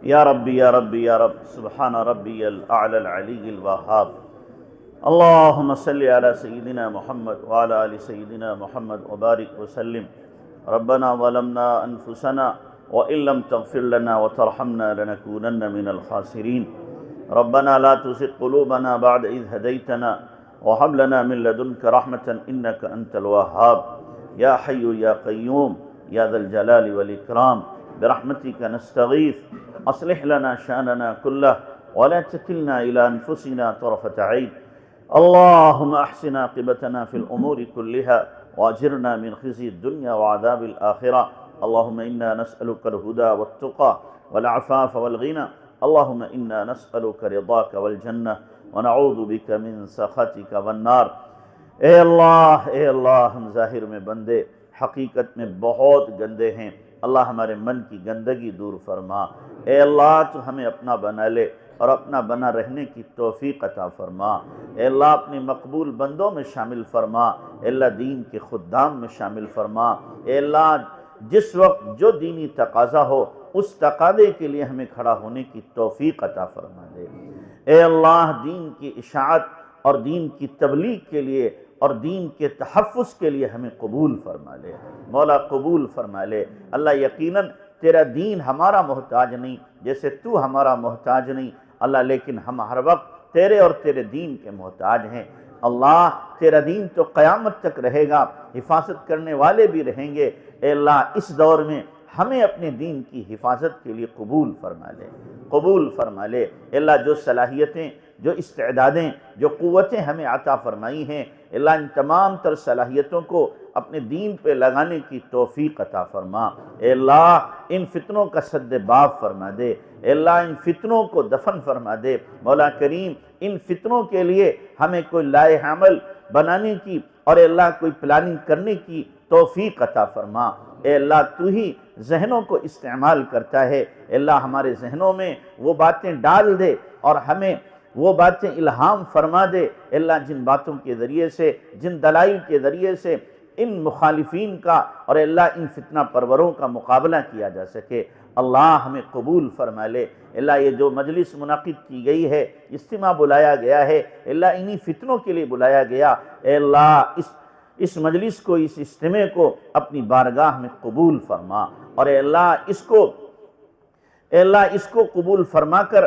یا ربی یا ربی یا رب سبحان ربی الاعلی العلی الوہاب اللہم صلی علی سیدنا محمد وعلی آل سیدنا محمد وبارک وسلم ربنا ظلمنا انفسنا وإن لم تغفر لنا وترحمنا لنكونن من الخاسرین ربنا لا تزغ قلوبنا بعد إذ هديتنا وهب لنا من لدنك رحمة إنك أنت الوهاب يا حي يا قيوم يا ذا الجلال والإكرام برحمتك نستغيث أصلح لنا شأننا كله ولا تكلنا إلى أنفسنا طرفة عين اللهم أحسن عاقبتنا في الأمور كلها وأجرنا من خزي الدنيا وعذاب الآخرة اللهم إنا نسألك الهدى والتقى والعفاف والغنى اللهم إنا نسألك رضاك والجنة ونعوذ بك من سخطك والنار۔ اے اللہ ہم ظاہر میں بندے حقیقت میں بہت گندے ہیں، اللہ ہمارے من کی گندگی دور فرما۔ اے اللہ تو ہمیں اپنا بنا لے اور اپنا بنا رہنے کی توفیق عطا فرما۔ اے اللہ اپنے مقبول بندوں میں شامل فرما، اے اللہ دین کے خدام میں شامل فرما۔ اے اللہ جس وقت جو دینی تقاضا ہو اس تقاضے کے لیے ہمیں کھڑا ہونے کی توفیق عطا فرما دے۔ اے اللہ دین کی اشاعت اور دین کی تبلیغ کے لیے اور دین کے تحفظ کے لیے ہمیں قبول فرما لے، مولا قبول فرما لے۔ اللہ یقیناً تیرا دین ہمارا محتاج نہیں، جیسے تو ہمارا محتاج نہیں اللہ، لیکن ہم ہر وقت تیرے اور تیرے دین کے محتاج ہیں۔ اللہ تیرا دین تو قیامت تک رہے گا، حفاظت کرنے والے بھی رہیں گے۔ اے اللہ اس دور میں ہمیں اپنے دین کی حفاظت کے لیے قبول فرما لے، قبول فرما لے۔ اے اللہ جو صلاحیتیں، جو استعدادیں، جو قوتیں ہمیں عطا فرمائی ہیں، اے اللہ ان تمام تر صلاحیتوں کو اپنے دین پہ لگانے کی توفیق عطا فرما۔ اے اللہ ان فتنوں کا سد باب فرما دے، اے اللہ ان فتنوں کو دفن فرما دے۔ مولا کریم ان فتنوں کے لیے ہمیں کوئی لائحہ عمل بنانے کی اور اے اللہ کوئی پلاننگ کرنے کی توفیق عطا فرما۔ اے اللہ تو ہی ذہنوں کو استعمال کرتا ہے، اے اللہ ہمارے ذہنوں میں وہ باتیں ڈال دے اور ہمیں وہ باتیں الہام فرما دے، اے اللہ جن باتوں کے ذریعے سے، جن دلائل کے ذریعے سے ان مخالفین کا اور اے اللہ ان فتنہ پروروں کا مقابلہ کیا جا سکے۔ اللہ ہمیں قبول فرما لے۔ اے اللہ یہ جو مجلس منعقد کی گئی ہے، اجتماع بلایا گیا ہے، اے اللہ انہی فتنوں کے لیے بلایا گیا۔ اے اللہ اس مجلس کو، اس اجتماع کو اپنی بارگاہ میں قبول فرما، اور اے اللہ اس کو قبول فرما کر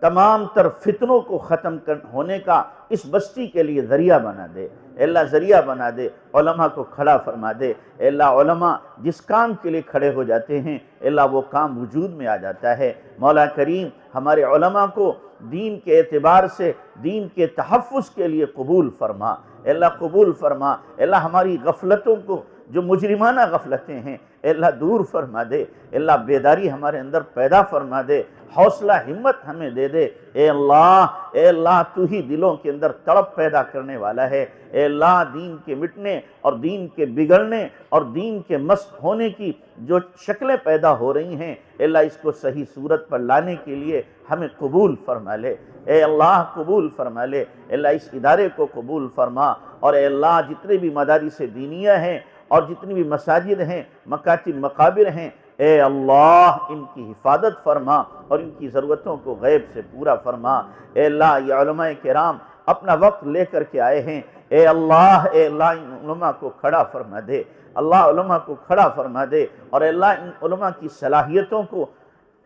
تمام تر فتنوں کو ختم ہونے کا اس بستی کے لیے ذریعہ بنا دے۔ اے اللہ ذریعہ بنا دے، علماء کو کھڑا فرما دے۔ اے اللہ علماء جس کام کے لیے کھڑے ہو جاتے ہیں، اے اللہ وہ کام وجود میں آ جاتا ہے۔ مولا کریم ہمارے علماء کو دین کے اعتبار سے، دین کے تحفظ کے لیے قبول فرما۔ اے اللہ قبول فرما۔ اے اللہ ہماری غفلتوں کو، جو مجرمانہ غفلتیں ہیں، اے اللہ دور فرما دے۔ اے اللہ بیداری ہمارے اندر پیدا فرما دے، حوصلہ ہمت ہمیں دے دے۔ اے اللہ تو ہی دلوں کے اندر تڑپ پیدا کرنے والا ہے۔ اے اللہ دین کے مٹنے اور دین کے بگڑنے اور دین کے مسخ ہونے کی جو شکلیں پیدا ہو رہی ہیں، اے اللہ اس کو صحیح صورت پر لانے کے لیے ہمیں قبول فرما لے۔ اے اللہ قبول فرما لے۔ اے اللہ اس ادارے کو قبول فرما، اور اے اللہ جتنے بھی مدارس دینیہ ہیں اور جتنی بھی مساجد ہیں، مکاتب مقابر ہیں، اے اللہ ان کی حفاظت فرما اور ان کی ضرورتوں کو غیب سے پورا فرما۔ اے اللہ یہ علماء کرام اپنا وقت لے کر کے آئے ہیں، اے اللہ ان علماء کو کھڑا فرما دے، اللہ علماء کو کھڑا فرما دے، اور اے اللہ ان علماء کی صلاحیتوں کو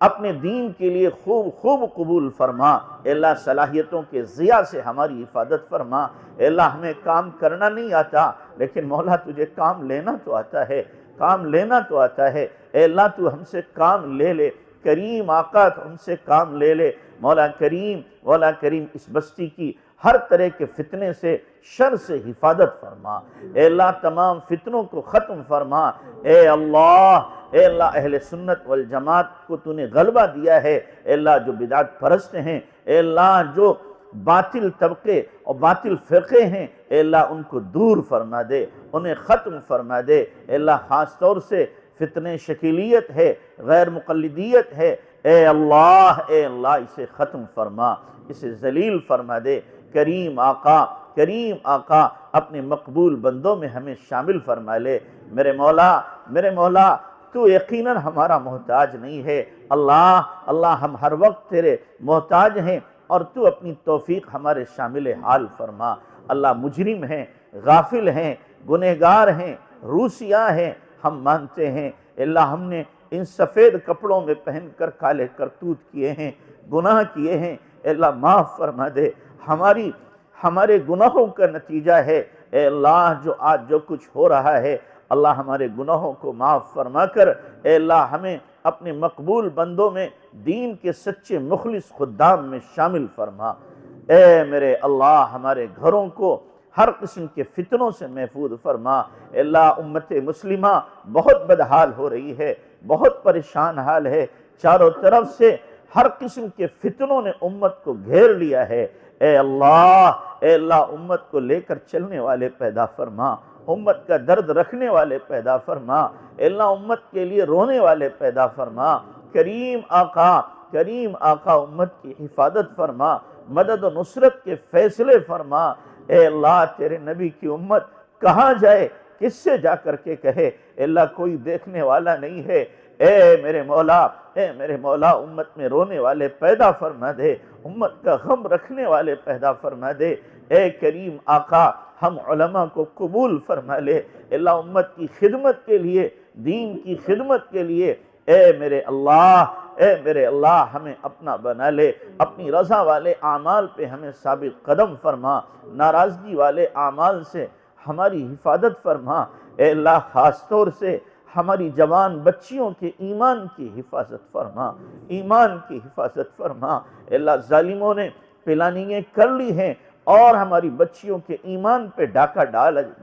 اپنے دین کے لیے خوب قبول فرما۔ اے اللہ صلاحیتوں کے ضیاء سے ہماری حفاظت فرما۔ اے اللہ ہمیں کام کرنا نہیں آتا، لیکن مولا تجھے کام لینا تو آتا ہے، کام لینا تو آتا ہے۔ اے اللہ تو ہم سے کام لے لے، کریم آقا تو ہم سے کام لے لے۔ مولا کریم اس بستی کی ہر طرح کے فتنے سے، شر سے حفاظت فرما۔ اے اللہ تمام فتنوں کو ختم فرما۔ اے اللہ اہل سنت والجماعت کو تو نے غلبہ دیا ہے۔ اے اللہ جو بدعت پرست ہیں، اے اللہ جو باطل طبقے اور باطل فرقے ہیں، اے اللہ ان کو دور فرما دے، انہیں ختم فرما دے۔ اے اللہ خاص طور سے فتنہ شکیلیت ہے، غیر مقلدیت ہے، اے اللہ اسے ختم فرما، اسے ذلیل فرما دے۔ کریم آقا اپنے مقبول بندوں میں ہمیں شامل فرما لے۔ میرے مولا تو یقیناً ہمارا محتاج نہیں ہے۔ اللہ ہم ہر وقت تیرے محتاج ہیں، اور تو اپنی توفیق ہمارے شامل حال فرما۔ اللہ مجرم ہیں، غافل ہیں، گنہگار ہیں، روسیاں ہیں، ہم مانتے ہیں اللہ ہم نے ان سفید کپڑوں میں پہن کر کالے کرتوت کیے ہیں، گناہ کیے ہیں، اللہ معاف فرما دے۔ ہمارے گناہوں کا نتیجہ ہے اے اللہ جو کچھ ہو رہا ہے، اللہ ہمارے گناہوں کو معاف فرما کر اے اللہ ہمیں اپنے مقبول بندوں میں، دین کے سچے مخلص خدام میں شامل فرما۔ اے میرے اللہ ہمارے گھروں کو ہر قسم کے فتنوں سے محفوظ فرما۔ اے اللہ امت مسلمہ بہت بدحال ہو رہی ہے، بہت پریشان حال ہے، چاروں طرف سے ہر قسم کے فتنوں نے امت کو گھیر لیا ہے۔ اے اللہ امت کو لے کر چلنے والے پیدا فرما، امت کا درد رکھنے والے پیدا فرما، اے اللہ امت کے لیے رونے والے پیدا فرما۔ کریم آقا امت کی حفاظت فرما، مدد و نصرت کے فیصلے فرما۔ اے اللہ تیرے نبی کی امت کہاں جائے، کس سے جا کر کے کہے، اے اللہ کوئی دیکھنے والا نہیں ہے۔ اے میرے مولا امت میں رونے والے پیدا فرما دے، امت کا غم رکھنے والے پیدا فرما دے۔ اے کریم آقا ہم علماء کو قبول فرما لے، اللہ امت کی خدمت کے لیے، دین کی خدمت کے لیے اے میرے اللہ ہمیں اپنا بنا لے، اپنی رضا والے اعمال پہ ہمیں ثابت قدم فرما، ناراضگی والے اعمال سے ہماری حفاظت فرما۔ اے اللہ خاص طور سے ہماری جوان بچیوں کے ایمان کی حفاظت فرما، ایمان کی حفاظت فرما۔ اے اللہ ظالموں نے پلاننگیں کر لی ہیں اور ہماری بچیوں کے ایمان پہ ڈاکہ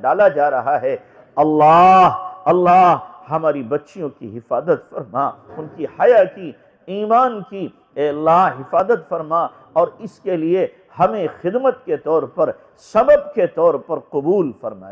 ڈالا جا رہا ہے۔ اللہ ہماری بچیوں کی حفاظت فرما، ان کی حیا کی، ایمان کی اے اللہ حفاظت فرما، اور اس کے لیے ہمیں خدمت کے طور پر، سبب کے طور پر قبول فرما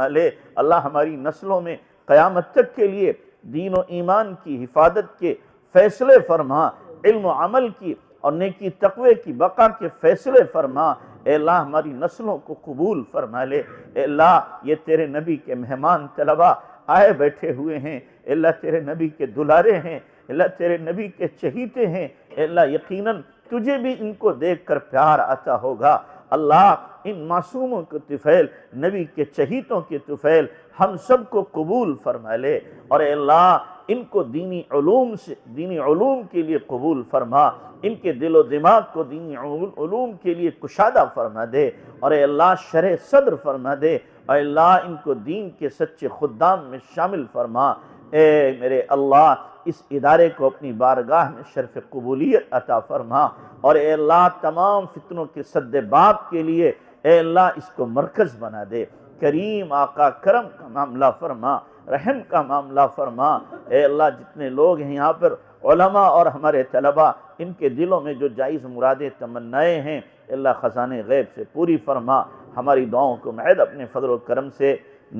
لے۔ اللہ ہماری نسلوں میں قیامت تک کے لیے دین و ایمان کی حفاظت کے فیصلے فرما، علم و عمل کی اور نیکی تقوی کی بقا کے فیصلے فرما۔ اے اللہ ہماری نسلوں کو قبول فرما لے۔ اے اللہ یہ تیرے نبی کے مہمان طلبہ آئے بیٹھے ہوئے ہیں، اے اللہ تیرے نبی کے دلارے ہیں، اے اللہ تیرے نبی کے چہیتے ہیں، اے اللہ یقیناً تجھے بھی ان کو دیکھ کر پیار آتا ہوگا۔ اللہ ان معصوموں کے طفیل، نبی کے چہیتوں کے طفیل ہم سب کو قبول فرما لے، اور اے اللہ ان کو دینی علوم کے لیے قبول فرما، ان کے دل و دماغ کو دینی علوم کے لیے کشادہ فرما دے، اور اے اللہ شرح صدر فرما دے، اور اے اللہ ان کو دین کے سچے خدام میں شامل فرما۔ اے میرے اللہ اس ادارے کو اپنی بارگاہ میں شرف قبولیت عطا فرما، اور اے اللہ تمام فتنوں کے سد باب کے لیے اے اللہ اس کو مرکز بنا دے۔ کریم آقا کرم کا معاملہ فرما، رحم کا معاملہ فرما۔ اے اللہ جتنے لوگ ہیں یہاں پر علماء اور ہمارے طلباء، ان کے دلوں میں جو جائز مرادیں تمنائیں ہیں اے اللہ خزانے غیب سے پوری فرما۔ ہماری دعاؤں کو محض اپنے فضل و کرم سے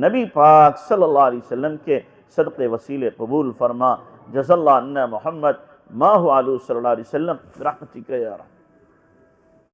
نبی پاک صلی اللہ علیہ وسلم کے صدقے وسیلے قبول فرما۔ جزا اللہ عنا محمد ما هو علیہ صلی اللہ علیہ وسلم برحمتک یا رحمت۔